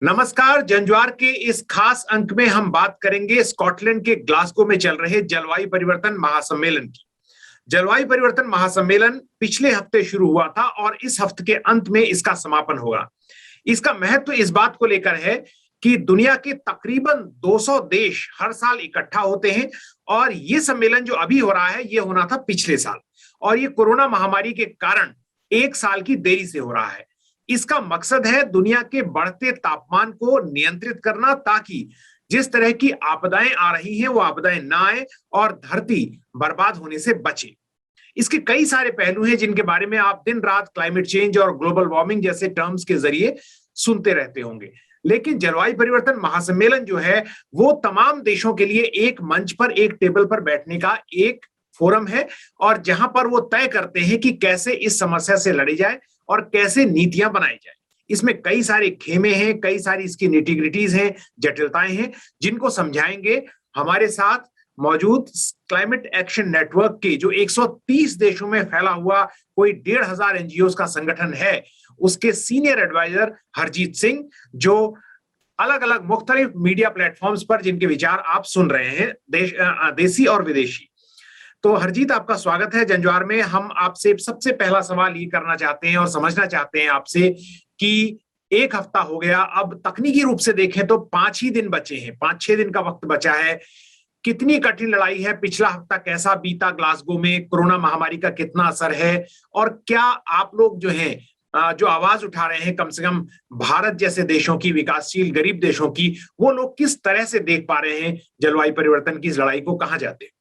नमस्कार। जंजवार के इस खास अंक में हम बात करेंगे स्कॉटलैंड के ग्लासगो में चल रहे जलवायु परिवर्तन महासम्मेलन की। जलवायु परिवर्तन महासम्मेलन पिछले हफ्ते शुरू हुआ था और इस हफ्ते के अंत में इसका समापन होगा। इसका महत्व इस बात को लेकर है कि दुनिया के तकरीबन 200 देश हर साल इकट्ठा होते हैं और ये सम्मेलन जो अभी हो रहा है ये होना था पिछले साल, और ये कोरोना महामारी के कारण एक साल की देरी से हो रहा है। इसका मकसद है दुनिया के बढ़ते तापमान को नियंत्रित करना, ताकि जिस तरह की आपदाएं आ रही हैं वो आपदाएं ना आए और धरती बर्बाद होने से बचे। इसके कई सारे पहलू हैं जिनके बारे में आप दिन रात क्लाइमेट चेंज और ग्लोबल वार्मिंग जैसे टर्म्स के जरिए सुनते रहते होंगे, लेकिन जलवायु परिवर्तन महासम्मेलन जो है वो तमाम देशों के लिए एक मंच पर, एक टेबल पर बैठने का एक फोरम है, और जहां पर वो तय करते हैं कि कैसे इस समस्या से लड़ी जाए और कैसे नीतियां बनाई जाए। इसमें कई सारे खेमे हैं, कई सारी इसकी निटिग्रिटीज हैं, जटिलताएं हैं, जिनको समझाएंगे हमारे साथ मौजूद क्लाइमेट एक्शन नेटवर्क के जो 130 देशों में फैला हुआ कोई 1,500 एनजीओ का संगठन है, उसके सीनियर एडवाइजर हरजीत सिंह, जो अलग अलग मुख्तलिफ मीडिया प्लेटफॉर्म्स पर जिनके विचार आप सुन रहे हैं, देसी और विदेशी। तो हरजीत, आपका स्वागत है जंजवार में। हम आपसे सबसे पहला सवाल ये करना चाहते हैं और समझना चाहते हैं आपसे कि एक हफ्ता हो गया, अब तकनीकी रूप से देखें तो 5 ही दिन बचे हैं, 5-6 दिन का वक्त बचा है। कितनी कठिन लड़ाई है, पिछला हफ्ता कैसा बीता ग्लासगो में, कोरोना महामारी का कितना असर है, और क्या आप लोग जो हैं जो आवाज उठा रहे हैं, कम से कम भारत जैसे देशों की, विकासशील गरीब देशों की, वो लोग किस तरह से देख पा रहे हैं जलवायु परिवर्तन की इस लड़ाई को, कहाँ जाते हैं?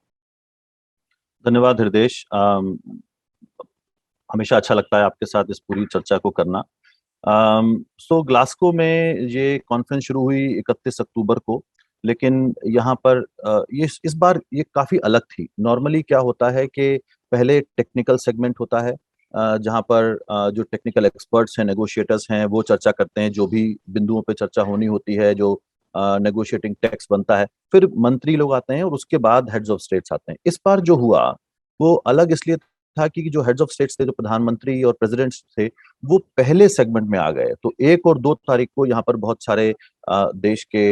धन्यवाद हृदेश। हमेशा अच्छा लगता है आपके साथ इस पूरी चर्चा को करना। सो ग्लासगो में ये कॉन्फ्रेंस शुरू हुई 31 अक्टूबर को, लेकिन यहाँ पर ये इस बार ये काफ़ी अलग थी। नॉर्मली क्या होता है कि पहले टेक्निकल सेगमेंट होता है, जहाँ पर जो टेक्निकल एक्सपर्ट्स हैं, नेगोशिएटर्स हैं, वो चर्चा करते हैं, जो भी बिंदुओं पे चर्चा होनी होती है, जो नेगोशिएटिंग टेक्स्ट बनता है, फिर मंत्री लोग आते हैं और उसके बाद हेड्स ऑफ स्टेट्स आते हैं। इस बार जो हुआ वो अलग इसलिए था कि जो हेड्स ऑफ स्टेट्स थे, जो प्रधानमंत्री और प्रेसिडेंट्स थे, वो पहले सेगमेंट में आ गए। तो 1 और 2 तारीख को यहाँ पर बहुत सारे देश के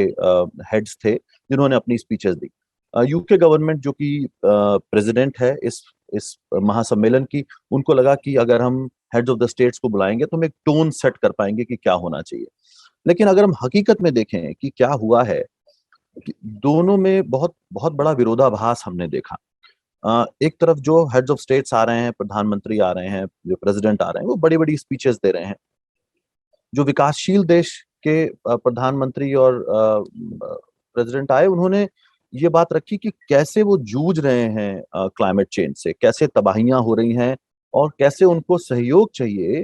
हेड्स थे जिन्होंने अपनी स्पीचेस दी। यूके गवर्नमेंट, जो कि प्रेसिडेंट है इस महासम्मेलन की, उनको लगा कि अगर हम हेड्स ऑफ द स्टेट्स को बुलाएंगे तो हम एक टोन सेट कर पाएंगे कि क्या होना चाहिए। लेकिन अगर हम हकीकत में देखें कि क्या हुआ है, कि दोनों में बहुत बहुत बड़ा विरोधाभास हमने देखा। एक तरफ जो हेड्स ऑफ स्टेट्स आ रहे हैं, प्रधानमंत्री आ रहे हैं, जो प्रेसिडेंट आ रहे हैं, वो बड़ी बड़ी स्पीचेस दे रहे हैं। जो विकासशील देश के प्रधानमंत्री और प्रेसिडेंट आए, उन्होंने ये बात रखी कि कैसे वो जूझ रहे हैं क्लाइमेट चेंज से, कैसे तबाहियां हो रही हैं और कैसे उनको सहयोग चाहिए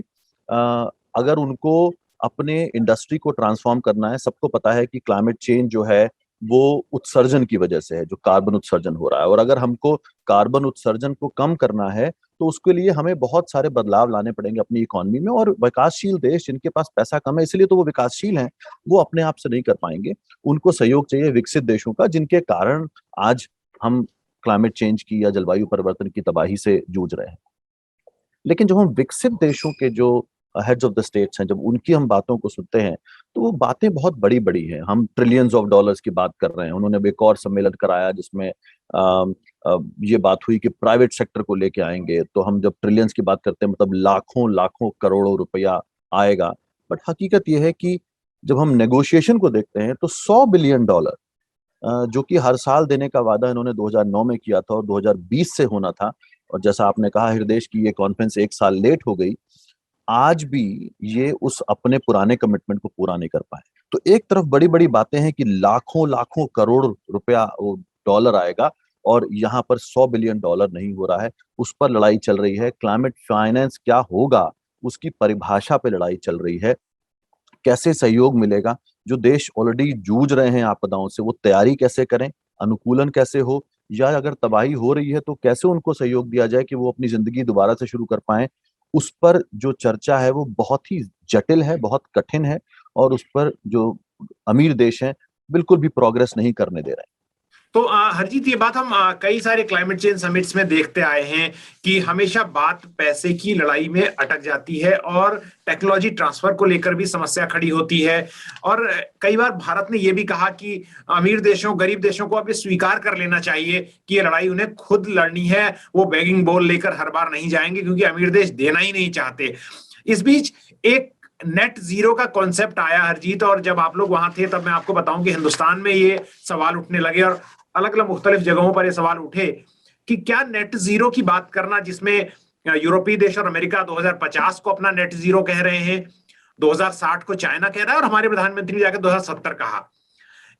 अगर उनको अपने इंडस्ट्री को ट्रांसफॉर्म करना है। सबको पता है कि क्लाइमेट चेंज जो है वो उत्सर्जन की वजह से है, जो कार्बन उत्सर्जन हो रहा है, और अगर हमको कार्बन उत्सर्जन को कम करना है तो उसके लिए हमें बहुत सारे बदलाव लाने पड़ेंगे अपनी इकोनॉमी में। और विकासशील देश जिनके पास पैसा कम है, इसलिए तो वो विकासशील हैं, वो अपने आप से नहीं कर पाएंगे। उनको सहयोग चाहिए विकसित देशों का, जिनके कारण आज हम क्लाइमेट चेंज की या जलवायु परिवर्तन की तबाही से जूझ रहे हैं। लेकिन जब हम विकसित देशों के जो हेड्स ऑफ द स्टेट्स हैं, जब उनकी हम बातों को सुनते हैं, तो वो बातें बहुत बड़ी बड़ी हैं। हम ट्रिलियंस ऑफ डॉलर्स की बात कर रहे हैं। उन्होंने एक और सम्मेलन कराया जिसमें ये बात हुई कि प्राइवेट सेक्टर को लेके आएंगे। तो हम जब ट्रिलियंस की बात करते हैं, मतलब लाखों लाखों करोड़ों रुपया आएगा। बट हकीकत यह है कि जब हम नेगोशिएशन को देखते हैं तो $100 बिलियन, जो कि हर साल देने का वादा इन्होंने 2009 में किया था और 2020 से होना था, और जैसा आपने कहा हृदय की ये कॉन्फ्रेंस 1 साल लेट हो गई, आज भी ये उस अपने पुराने कमिटमेंट को पूरा नहीं कर पाए। तो एक तरफ बड़ी बड़ी बातें हैं कि लाखों लाखों करोड़ रुपया डॉलर आएगा, और यहाँ पर $100 बिलियन नहीं हो रहा है। उस पर लड़ाई चल रही है। क्लाइमेट फाइनेंस क्या होगा, उसकी परिभाषा पे लड़ाई चल रही है। कैसे सहयोग मिलेगा, जो देश ऑलरेडी जूझ रहे हैं आपदाओं से, वो तैयारी कैसे करें, अनुकूलन कैसे हो, या अगर तबाही हो रही है तो कैसे उनको सहयोग दिया जाए कि वो अपनी जिंदगी दोबारा से शुरू कर पाएं। उस पर जो चर्चा है वो बहुत ही जटिल है, बहुत कठिन है, और उस पर जो अमीर देश हैं बिल्कुल भी प्रोग्रेस नहीं करने दे रहे हैं। तो हरजीत, ये बात हम कई सारे क्लाइमेट चेंज समिट्स में देखते आए हैं कि हमेशा बात पैसे की लड़ाई में अटक जाती है और टेक्नोलॉजी ट्रांसफर को लेकर भी समस्या खड़ी होती है। और कई बार भारत ने यह भी कहा कि अमीर देशों गरीब देशों को अब ये स्वीकार कर लेना चाहिए कि ये लड़ाई उन्हें खुद लड़नी है, वो बेगिंग बोल लेकर हर बार नहीं जाएंगे क्योंकि अमीर देश देना ही नहीं चाहते। इस बीच एक नेट जीरो का कॉन्सेप्ट आया हरजीत, और जब आप लोग वहां थे तब मैं आपको बताऊं कि हिंदुस्तान में ये सवाल उठने लगे और अलग अलग मुख्तलिफ जगहों पर ये सवाल उठे कि क्या नेट जीरो की बात करना, जिसमें यूरोपीय देश और अमेरिका 2050 को अपना नेट जीरो कह रहे हैं, 2060 को चाइना कह रहा है और हमारे प्रधानमंत्री ने जाकर 2070 कहा।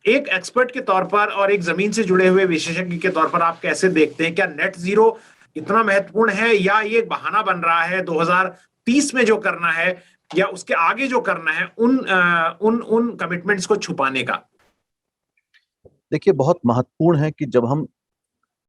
एक एक्सपर्ट के तौर पर और एक जमीन से जुड़े हुए विशेषज्ञ के तौर पर आप कैसे देखते हैं, क्या नेट जीरो इतना महत्वपूर्ण है या ये एक बहाना बन रहा है 2030 में जो करना है या उसके आगे जो करना है उन कमिटमेंट्स को छुपाने का? देखिए, बहुत महत्वपूर्ण है कि जब हम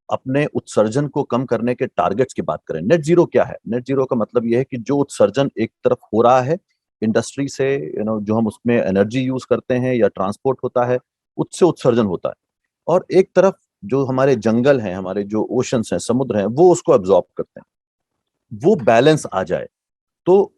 अपने उत्सर्जन को कम करने के टारगेट्स की बात करें, नेट जीरो क्या है? नेट जीरो का मतलब यह है कि जो उत्सर्जन एक तरफ हो रहा है इंडस्ट्री से, जो हम उसमें एनर्जी यूज करते हैं या ट्रांसपोर्ट होता है, उससे उत्सर्जन होता है, और एक तरफ जो हमारे जंगल हैं, हमारे जो ओशंस हैं, समुद्र हैं, वो उसको एब्जॉर्ब करते हैं, वो बैलेंस आ जाए। तो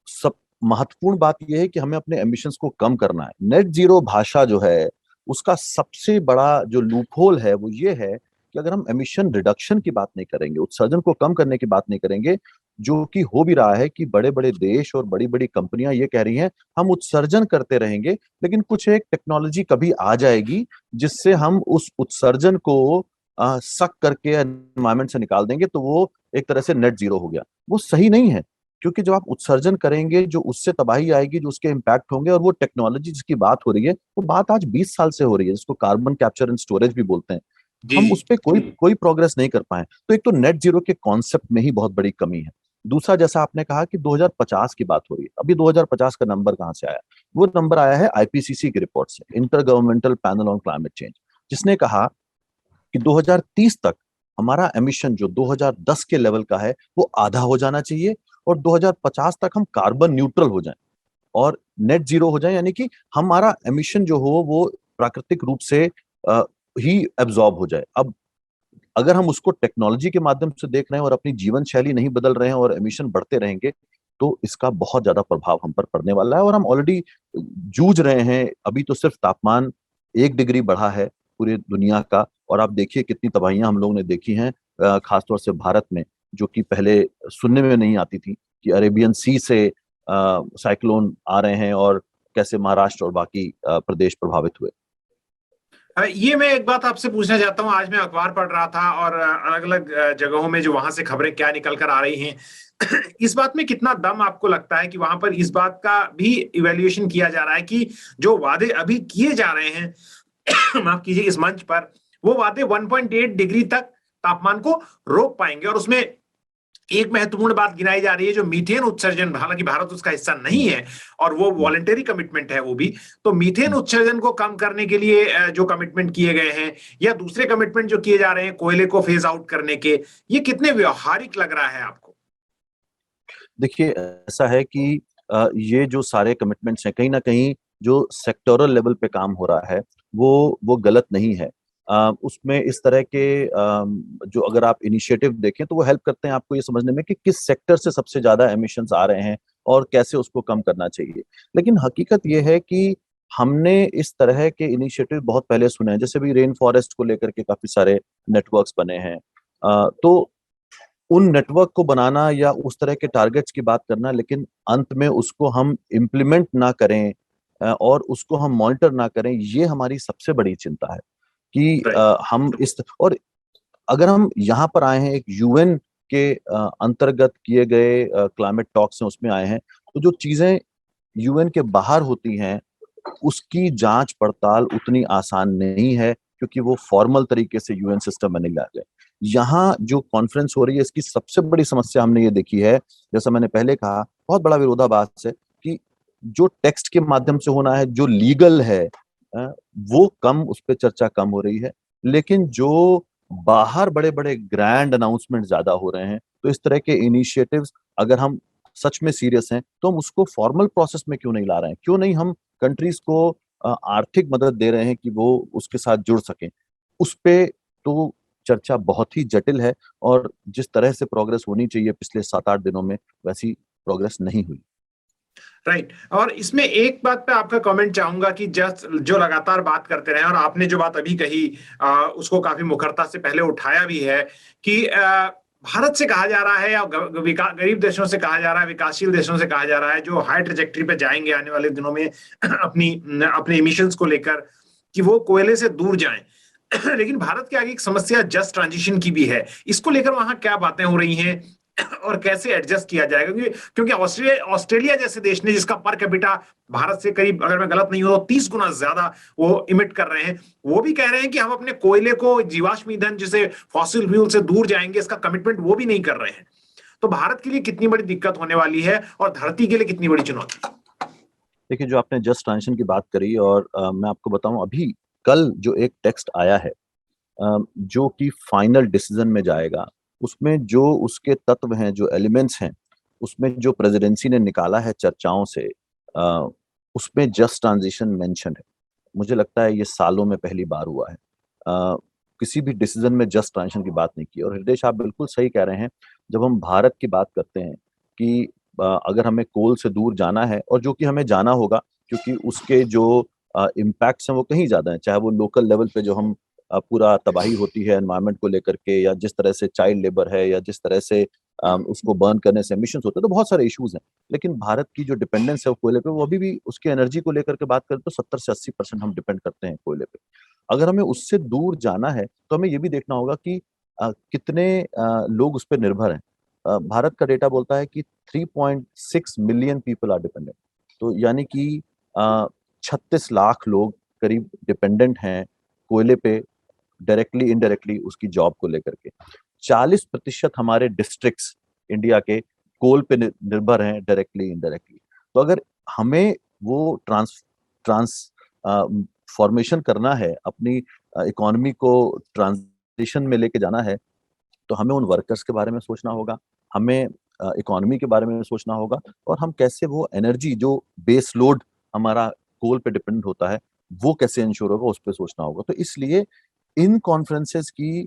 सब महत्वपूर्ण बात यह है कि हमें अपने एमिशंस को कम करना है। नेट जीरो भाषा जो है, उसका सबसे बड़ा जो लूपहोल है वो ये है कि अगर हम एमिशन रिडक्शन की बात नहीं करेंगे, उत्सर्जन को कम करने की बात नहीं करेंगे, जो कि हो भी रहा है कि बड़े बड़े देश और बड़ी बड़ी कंपनियां ये कह रही हैं हम उत्सर्जन करते रहेंगे, लेकिन कुछ एक टेक्नोलॉजी कभी आ जाएगी जिससे हम उस उत्सर्जन को सक करके एनवायरमेंट से निकाल देंगे, तो वो एक तरह से नेट जीरो हो गया। वो सही नहीं है, क्योंकि जब आप उत्सर्जन करेंगे जो उससे तबाही आएगी, जो उसके इम्पैक्ट होंगे, और वो टेक्नोलॉजी जिसकी बात हो रही है वो बात आज 20 साल से हो रही है, जिसको कार्बन कैप्चर एंड स्टोरेज भी बोलते हैं, जी हम जी। उस पर कोई कोई प्रोग्रेस नहीं कर पाए। तो एक तो नेट जीरो के कॉन्सेप्ट में ही बहुत बड़ी कमी है। दूसरा, जैसा आपने कहा कि 2050 की बात हो रही है, अभी 2050 का नंबर कहाँ से आया? वो नंबर आया है आईपीसीसी की रिपोर्ट से, inter governmental panel on climate change, जिसने कहा कि 2030 तक हमारा एमिशन जो 2010 के लेवल का है वो आधा हो जाना चाहिए, और 2050 तक हम कार्बन न्यूट्रल हो जाएं और नेट जीरो हो जाए, यानी कि हमारा एमिशन जो हो वो प्राकृतिक रूप से ही एब्जॉर्ब हो जाए। अब अगर हम उसको टेक्नोलॉजी के माध्यम से देख रहे हैं और अपनी जीवन शैली नहीं बदल रहे हैं और एमिशन बढ़ते रहेंगे, तो इसका बहुत ज्यादा प्रभाव हम पर पड़ने वाला है। और हम ऑलरेडी जूझ रहे हैं। अभी तो सिर्फ तापमान 1 डिग्री बढ़ा है पूरी दुनिया का, और आप देखिए कितनी तबाहियां हम लोगों ने देखी हैं, खासतौर से भारत में, जो कि पहले सुनने में नहीं आती थी कि अरेबियन सी से साइक्लोन आ रहे हैं और कैसे महाराष्ट्र और बाकी प्रदेश प्रभावित हुए। ये मैं एक बात आपसे पूछना चाहता हूँ, आज मैं अखबार पढ़ रहा था और अलग अलग जगहों में जो वहां से खबरें क्या निकल कर आ रही हैं इस बात में कितना दम आपको लगता है कि वहां पर इस बात का भी इवेल्युएशन किया जा रहा है कि जो वादे अभी किए जा रहे हैं माफ कीजिए इस मंच पर, वो वादे 1.8 डिग्री तक तापमान को रोक पाएंगे? और उसमें एक महत्वपूर्ण बात गिनाई जा रही है जो मीथेन उत्सर्जन, हालांकि भारत उसका हिस्सा नहीं है और वो वॉलंटरी कमिटमेंट है वो भी, तो मीथेन उत्सर्जन को कम करने के लिए जो कमिटमेंट किए गए हैं या दूसरे कमिटमेंट जो किए जा रहे हैं कोयले को फेज आउट करने के, ये कितने व्यवहारिक लग रहा है आपको? देखिए, ऐसा है कि ये जो सारे कमिटमेंट्स हैं, कहीं ना कहीं जो सेक्टोरल लेवल पे काम हो रहा है वो गलत नहीं है। उसमें इस तरह के जो अगर आप इनिशिएटिव देखें तो वो हेल्प करते हैं आपको ये समझने में कि किस सेक्टर से सबसे ज्यादा एमिशंस आ रहे हैं और कैसे उसको कम करना चाहिए। लेकिन हकीकत ये है कि हमने इस तरह के इनिशिएटिव बहुत पहले सुने हैं, जैसे भी रेन फॉरेस्ट को लेकर के काफी सारे नेटवर्क्स बने हैं। तो उन नेटवर्क को बनाना या उस तरह के टारगेट्स की बात करना, लेकिन अंत में उसको हम इम्प्लीमेंट ना करें और उसको हम मॉनिटर ना करें, ये हमारी सबसे बड़ी चिंता है कि हम इस, और अगर हम यहाँ पर आए हैं एक यूएन के अंतर्गत किए गए क्लाइमेट टॉक्स हैं उसमें आए हैं, तो जो चीजें यूएन के बाहर होती हैं उसकी जांच पड़ताल उतनी आसान नहीं है, क्योंकि वो फॉर्मल तरीके से यूएन सिस्टम में नहीं ला गए। यहाँ जो कॉन्फ्रेंस हो रही है इसकी सबसे बड़ी समस्या हमने ये देखी है, जैसा मैंने पहले कहा, बहुत बड़ा विरोधाभास है कि जो टेक्स्ट के माध्यम से होना है, जो लीगल है, वो कम, उस पर चर्चा कम हो रही है, लेकिन जो बाहर बड़े बड़े ग्रैंड अनाउंसमेंट ज्यादा हो रहे हैं। तो इस तरह के इनिशिएटिव्स अगर हम सच में सीरियस हैं तो हम उसको फॉर्मल प्रोसेस में क्यों नहीं ला रहे हैं? क्यों नहीं हम कंट्रीज को आर्थिक मदद दे रहे हैं कि वो उसके साथ जुड़ सकें? उस पे तो चर्चा बहुत ही जटिल है, और जिस तरह से प्रोग्रेस होनी चाहिए पिछले 7-8 दिनों में, वैसी प्रोग्रेस नहीं हुई। राइट। और इसमें एक बात पे आपका कमेंट चाहूंगा कि जस्ट जो लगातार बात करते रहे, और आपने जो बात अभी कही उसको काफी मुखरता से पहले उठाया भी है कि भारत से कहा जा रहा है या गरीब देशों से कहा जा रहा है, विकासशील देशों से कहा जा रहा है, जो हाई ट्रेजेक्टरी पे जाएंगे आने वाले दिनों में अपनी अपने इमिशंस को लेकर, कि वो कोयले से दूर जाएं। लेकिन भारत के आगे एक समस्या जस्ट ट्रांजिशन की भी है। इसको लेकर वहां क्या बातें हो रही हैं और कैसे एडजस्ट किया जाएगा? क्योंकि क्योंकि ऑस्ट्रेलिया जैसे देश ने, जिसका पर कैपिटा भारत से करीब, अगर मैं गलत नहीं हूं तो 30 गुना ज्यादा वो इमिट कर रहे हैं, वो भी कह रहे हैं कि हम अपने कोयले को, जीवाश्म ईंधन जिसे फॉसिल फ्यूल से दूर जाएंगे, इसका कमिटमेंट वो भी नहीं कर रहे हैं। तो भारत के लिए कितनी बड़ी दिक्कत होने वाली है और धरती के लिए कितनी बड़ी चुनौती? देखिए, जो आपने जस्ट ट्रांजिशन की बात करी, और मैं आपको बताऊं, अभी कल जो एक टेक्स्ट आया है जो कि फाइनल डिसीजन में जाएगा, उसमें जो उसके तत्व हैं, जो एलिमेंट्स हैं, उसमें जो प्रेसिडेंसी ने निकाला है चर्चाओं से, अ, उसमें जस्ट ट्रांजिशन मेंशन है। मुझे लगता है ये सालों में पहली बार हुआ है। किसी भी डिसीजन में जस्ट ट्रांजिशन की बात नहीं की। और हृदय, आप बिल्कुल सही कह रहे हैं, जब हम भारत की बात करते हैं कि अगर हमें कोल से दूर जाना है, और जो कि हमें जाना होगा, क्योंकि उसके जो इम्पैक्ट्स हैं वो कहीं ज्यादा हैं, चाहे वो लोकल लेवल पे जो हम पूरा तबाही होती है एनवायरनमेंट को लेकर के, या जिस तरह से चाइल्ड लेबर है, या जिस तरह से उसको बर्न करने से एमिशंस होते हैं, तो बहुत सारे इश्यूज हैं। लेकिन भारत की जो डिपेंडेंस है कोयले पे, वो अभी भी, उसकी एनर्जी को लेकर के बात करें तो 70 से 80% हम डिपेंड करते हैं कोयले पे। अगर हमें उससे दूर जाना है तो हमें ये भी देखना होगा कि कितने लोग उस पर निर्भर हैं। भारत का डेटा बोलता है कि 3.6 मिलियन पीपल आर डिपेंडेंट। तो यानी कि 36 लाख लोग करीब डिपेंडेंट हैं कोयले पे, डायरेक्टली इनडायरेक्टली उसकी जॉब को लेकर के। 40% हमारे डिस्ट्रिक्ट्स इंडिया के कोल पे निर्भर हैं, डायरेक्टली इनडायरेक्टली। तो अगर हमें वो ट्रांस फॉर्मेशन करना है, अपनी इकोनॉमी को ट्रांजिशन में लेके जाना है, तो हमें उन वर्कर्स के बारे में सोचना होगा, हमें इकोनॉमी के बारे में सोचना होगा, और हम कैसे वो एनर्जी, जो बेस लोड हमारा कोल पे डिपेंड होता है, वो कैसे इंश्योर होगा, उस पर सोचना होगा। तो इसलिए इन कॉन्फ्रेंसेस की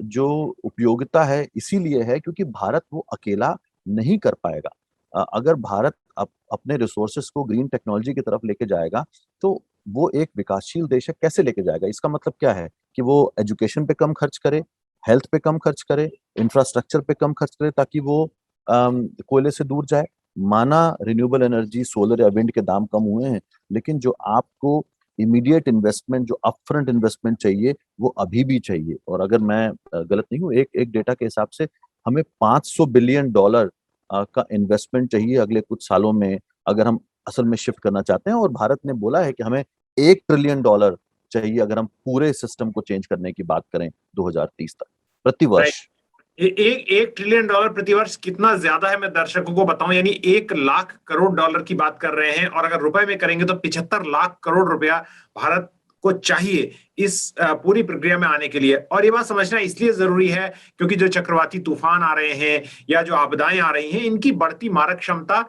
जो उपयोगिता है इसीलिए है क्योंकि भारत वो अकेला नहीं कर पाएगा। अगर भारत अपने रिसोर्सेस को ग्रीन टेक्नोलॉजी की तरफ लेके जाएगा, तो वो एक विकासशील देश है, कैसे लेके जाएगा? इसका मतलब क्या है कि वो एजुकेशन पे कम खर्च करे, हेल्थ पे कम खर्च करे, इंफ्रास्ट्रक्चर पे कम खर्च करे, ताकि वो कोयले से दूर जाए। माना रिन्यूएबल एनर्जी, सोलर या विंड के दाम कम हुए हैं, लेकिन जो आपको इमीडिएट इन्वेस्टमेंट, जो अपफ्रंट इन्वेस्टमेंट चाहिए, वो अभी भी चाहिए। और अगर मैं गलत नहीं हूँ, एक एक डेटा के हिसाब से हमें $500 बिलियन का इन्वेस्टमेंट चाहिए अगले कुछ सालों में, अगर हम असल में शिफ्ट करना चाहते हैं। और भारत ने बोला है कि हमें $1 ट्रिलियन चाहिए अगर हम पूरे सिस्टम को चेंज करने की बात करें 2030 तक, प्रति राइट। वर्ष। एक ट्रिलियन डॉलर प्रतिवर्ष कितना ज्यादा है, मैं दर्शकों को बताऊं, यानी 1 लाख करोड़ डॉलर की बात कर रहे हैं, और अगर रुपए में करेंगे तो 75 लाख करोड़ रुपया भारत को चाहिए इस पूरी प्रक्रिया में आने के लिए। और ये बात समझना इसलिए जरूरी है क्योंकि जो चक्रवाती तूफान आ रहे हैं या जो आपदाएं आ रही हैं, इनकी बढ़ती मारक क्षमता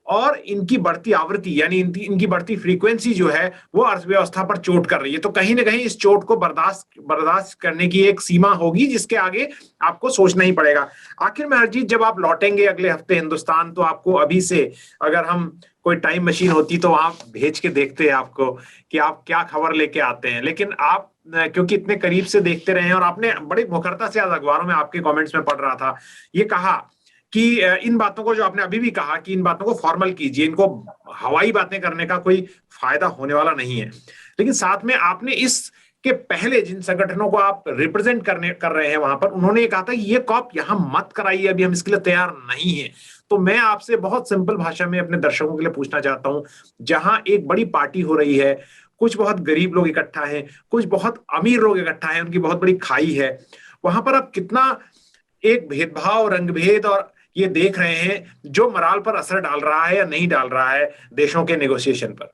और इनकी बढ़ती आवृत्ति, यानी इनकी बढ़ती फ्रीक्वेंसी जो है, वो अर्थव्यवस्था पर चोट कर रही है। तो कहीं ना कहीं इस चोट को बर्दाश्त करने की एक सीमा होगी, जिसके आगे आपको सोचना ही पड़ेगा। आखिर में हरजीत, जब आप लौटेंगे अगले हफ्ते हिंदुस्तान, तो आपको अभी से, अगर हम कोई टाइम मशीन होती तो वहां भेज के देखते हैं आपको कि आप क्या खबर लेके आते हैं। लेकिन आप क्योंकि इतने करीब से देखते रहे हैं, और आपने बड़ी मुखरता से आज अखबारों में आपके कमेंट्स में पढ़ रहा था, ये कहा कि इन बातों को, जो आपने अभी भी कहा कि इन बातों को फॉर्मल कीजिए, इनको हवाई बातें करने का कोई फायदा होने वाला नहीं है। लेकिन साथ में आपने इस के पहले जिन संगठनों को आप रिप्रेजेंट कर रहे हैं वहां पर, उन्होंने ये कहा था कि ये कॉप यहां मत कराइए, अभी हम इसके लिए तैयार नहीं है। तो मैं आपसे बहुत सिंपल भाषा में अपने दर्शकों के लिए पूछना चाहता हूं, जहां एक बड़ी पार्टी हो रही है, कुछ बहुत गरीब लोग इकट्ठा हैं, कुछ बहुत अमीर लोग इकट्ठा हैं, उनकी बहुत बड़ी खाई है, वहां पर आप कितना एक भेदभाव, रंगभेद और ये देख रहे हैं, जो मराल पर असर डाल रहा है या नहीं डाल रहा है देशों के नेगोशिएशन पर?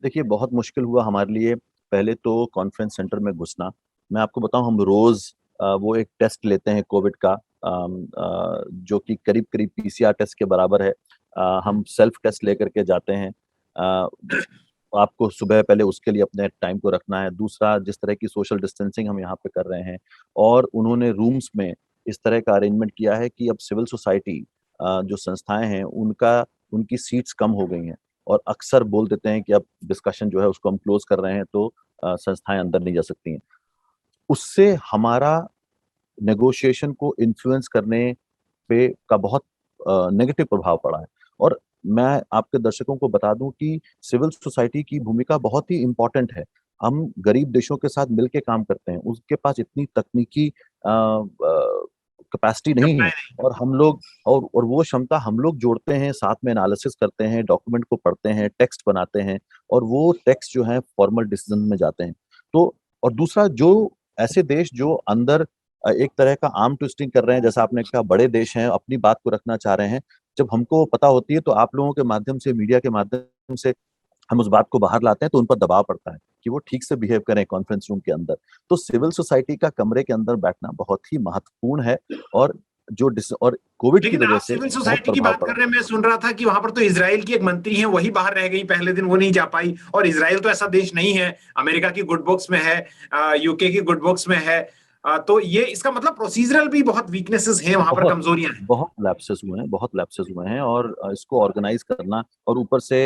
देखिए, बहुत मुश्किल हुआ हमारे लिए पहले तो कॉन्फ्रेंस सेंटर में घुसना। मैं आपको बताऊं, हम रोज वो एक टेस्ट लेते हैं कोविड का, जो कि करीब करीब PCR टेस्ट के बराबर है। हम सेल्फ टेस्ट लेकर के जाते हैं। आपको सुबह पहले उसके लिए अपने टाइम को रखना है। दूसरा, जिस तरह की सोशल डिस्टेंसिंग हम यहाँ पे कर रहे हैं, और उन्होंने रूम्स में इस तरह का अरेंजमेंट किया है कि अब सिविल सोसाइटी जो संस्थाएं हैं उनकी सीट्स कम हो गई हैं, और अक्सर बोल देते हैं कि अब डिस्कशन जो है उसको हम क्लोज कर रहे हैं, तो संस्थाएं अंदर नहीं जा सकती हैं। उससे हमारा नेगोशिएशन को इन्फ्लुएंस करने पे का बहुत नेगेटिव प्रभाव पड़ा है। और मैं आपके दर्शकों को बता दूं कि सिविल सोसाइटी की भूमिका बहुत ही इम्पोर्टेंट है। हम गरीब देशों के साथ मिलके काम करते हैं, उसके पास इतनी तकनीकी कैपेसिटी नहीं है, और हम लोग और वो क्षमता हम लोग जोड़ते हैं, साथ में एनालिसिस करते हैं, डॉक्यूमेंट को पढ़ते हैं, टेक्स्ट बनाते हैं, और वो टेक्स्ट जो है फॉर्मल डिसीजन में जाते हैं। तो और दूसरा, जो ऐसे देश जो अंदर एक तरह का आर्म ट्विस्टिंग कर रहे हैं, जैसा आपने कहा, बड़े देश हैं, अपनी बात को रखना चाह रहे हैं, जब हमको पता होती है तो आप लोगों के माध्यम से, मीडिया के माध्यम से हम उस बात को बाहर लाते हैं, तो उन पर दबाव पड़ता है कि वो ठीक से बिहेव करें कॉन्फ्रेंस रूम के अंदर। तो सिविल सोसाइटी का कमरे के अंदर बैठना बहुत ही महत्वपूर्ण है, और और कोविड की लेकिन वजह आप से सिविल बहुत सोसाइटी की प्रभाव बात पड़ा। कर रहे हैं, मैं सुन रहा था कि वहां पर तो इजराइल की एक मंत्री है, वही बाहर रह गई पहले दिन, वो नहीं जा पाई। और इजराइल तो ऐसा देश नहीं है, अमेरिका की गुड बुक्स में है, यूके की गुड बुक्स में है। तो ये इसका मतलब प्रोसीजरल भी बहुत वीकनेसेस हैं वहां पर, बहुत कमजोरियां हैं। बहुत लैप्सेस हुए हैं, बहुत लैप्सेस हुए हैं, और इसको ऑर्गेनाइज करना, और ऊपर से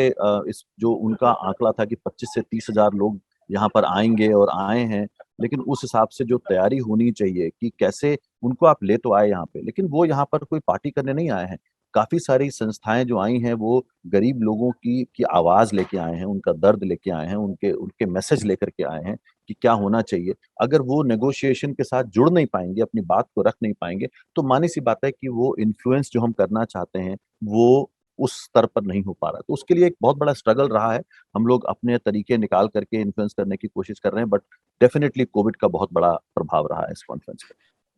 इस जो उनका आंकड़ा था कि 25 से 30 हजार लोग यहाँ पर आएंगे और आए हैं, लेकिन उस हिसाब से जो तैयारी होनी चाहिए कि कैसे उनको आप ले तो आए यहाँ पे, लेकिन वो यहाँ पर कोई पार्टी करने नहीं आए हैं। काफी सारी संस्थाएं जो आई हैं वो गरीब लोगों की आवाज लेके आए हैं, उनका दर्द लेके आए हैं, उनके उनके मैसेज लेकर के आए हैं कि क्या होना चाहिए। अगर वो नेगोशिएशन के साथ जुड़ नहीं पाएंगे, अपनी बात को रख नहीं पाएंगे, तो मानी सी बात है कि वो इन्फ्लुएंस जो हम करना चाहते हैं वो उस स्तर पर नहीं हो पा रहा। तो उसके लिए एक बहुत बड़ा स्ट्रगल रहा है। हम लोग अपने तरीके निकाल करके इन्फ्लुएंस करने की कोशिश कर रहे हैं, बट डेफिनेटली कोविड का बहुत बड़ा प्रभाव रहा है इस कॉन्फ्रेंस पे।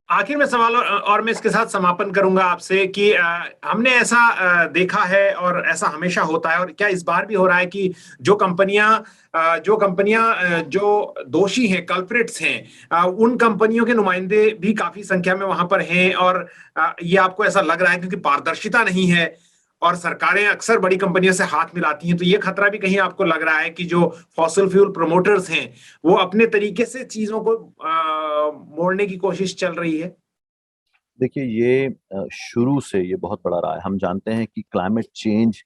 आखिर में सवाल, और मैं इसके साथ समापन करूंगा आपसे कि हमने ऐसा देखा है, और ऐसा हमेशा होता है, और क्या इस बार भी हो रहा है कि जो कंपनियां जो दोषी हैं, कल्प्रिट्स हैं, उन कंपनियों के नुमाइंदे भी काफी संख्या में वहां पर हैं। और ये आपको ऐसा लग रहा है क्योंकि पारदर्शिता नहीं है और सरकारें अक्सर बड़ी कंपनियों से हाथ मिलाती हैं, तो ये खतरा भी कहीं आपको लग रहा है कि जो फॉसिल फ्यूल प्रमोटर्स हैं वो अपने तरीके से चीजों को मोड़ने की कोशिश चल रही है? देखिए, ये शुरू से ये बहुत बड़ा रहा है। हम जानते हैं कि क्लाइमेट चेंज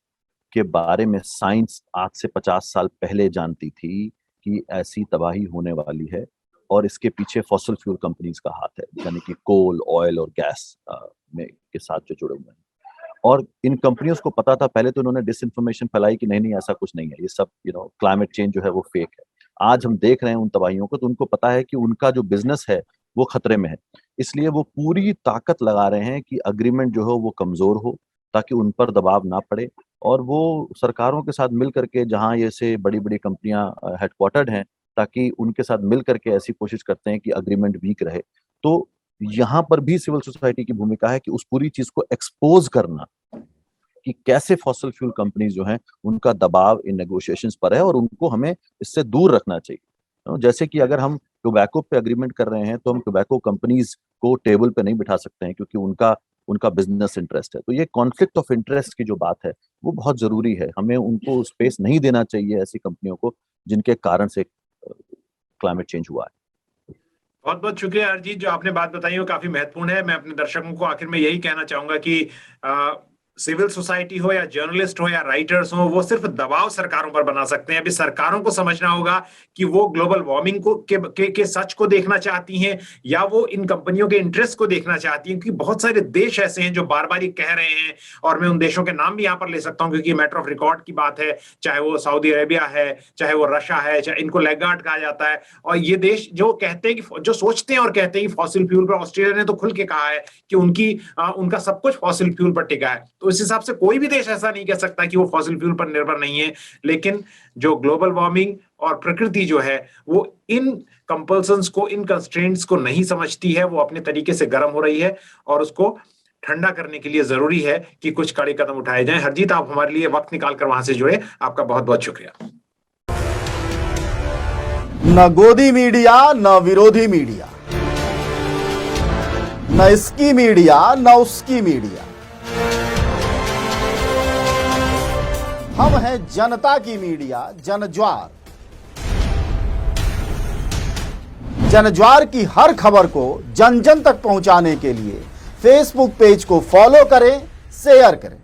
के बारे में साइंस आज से 50 साल पहले जानती थी कि ऐसी तबाही होने वाली है, और इसके पीछे फॉसिल फ्यूल कंपनीज का हाथ है, यानी कि कोल, ऑयल और गैस में के साथ जो जुड़े हुए हैं। और इन कंपनियों को पता था, पहले तो उन्होंने डिसइंफॉर्मेशन फैलाई कि नहीं नहीं ऐसा कुछ नहीं है, ये सब क्लाइमेट चेंज जो है वो फेक है। आज हम देख रहे हैं उन तबाहियों को, तो उनको पता है कि उनका जो बिजनेस है वो खतरे में है। इसलिए वो पूरी ताकत लगा रहे हैं कि अग्रीमेंट जो है वो कमजोर हो, ताकि उन पर दबाव ना पड़े, और वो सरकारों के साथ मिल करके, जहां ये से बड़ी बड़ी कंपनियां हेडक्वार्टर्ड हैं, ताकि उनके साथ मिल करके ऐसी कोशिश करते हैं कि अग्रीमेंट वीक रहे। तो यहाँ पर भी सिविल सोसाइटी की भूमिका है कि उस पूरी चीज को एक्सपोज करना कि कैसे फॉसिल फ्यूल कंपनीज जो हैं उनका दबाव इन नेगोशिएशंस पर है, और उनको हमें इससे दूर रखना चाहिए। जैसे कि अगर हम टोबैको पे अग्रीमेंट कर रहे हैं, तो हम टोबैको कंपनीज को टेबल पे नहीं बिठा सकते हैं, क्योंकि उनका उनका बिजनेस इंटरेस्ट है। तो ये कॉन्फ्लिक्ट ऑफ इंटरेस्ट की जो बात है वो बहुत जरूरी है। हमें उनको स्पेस नहीं देना चाहिए, ऐसी कंपनियों को जिनके कारण से क्लाइमेट चेंज हुआ है। बहुत बहुत शुक्रिया अरिजीत, जो आपने बात बताई वो काफी महत्वपूर्ण है। मैं अपने दर्शकों को आखिर में यही कहना चाहूंगा कि सिविल सोसाइटी हो या जर्नलिस्ट हो या राइटर्स हो, वो सिर्फ दबाव सरकारों पर बना सकते हैं। अभी सरकारों को समझना होगा कि वो ग्लोबल वार्मिंग को के सच को देखना चाहती हैं या वो इन कंपनियों के इंटरेस्ट को देखना चाहती हैं, क्योंकि बहुत सारे देश ऐसे हैं जो बार बार ये कह रहे हैं, और मैं उन देशों के नाम भी यहाँ पर ले सकता हूँ क्योंकि मैटर ऑफ रिकॉर्ड की बात है, चाहे वो सऊदी अरेबिया है, चाहे वो रशिया है, चाहे इनको लैगार्ड कहा जाता है। और ये देश जो कहते हैं कि जो सोचते हैं और कहते हैं कि फॉसिल फ्यूल पर, ऑस्ट्रेलिया ने तो खुल के कहा है कि उनका सब कुछ फॉसिल फ्यूल पर टिका है। तो इस हिसाब से कोई भी देश ऐसा नहीं कह सकता कि वो फॉसिल फ्यूल पर निर्भर नहीं है। लेकिन जो ग्लोबल वार्मिंग और प्रकृति जो है वो इन कंपल्सन्स को, इन कंस्ट्रेंट्स को नहीं समझती है, वो अपने तरीके से गर्म हो रही है, और उसको ठंडा करने के लिए जरूरी है कि कुछ कड़े कदम उठाए जाएं। हरजीत, आप हमारे लिए वक्त निकालकर वहां से जुड़े, आपका बहुत बहुत शुक्रिया। न गोदी मीडिया न विरोधी मीडिया, न इसकी मीडिया न उसकी मीडिया, हम हैं जनता की मीडिया जनज्वार। जनज्वार की हर खबर को जन जन तक पहुंचाने के लिए फेसबुक पेज को फॉलो करें, शेयर करें।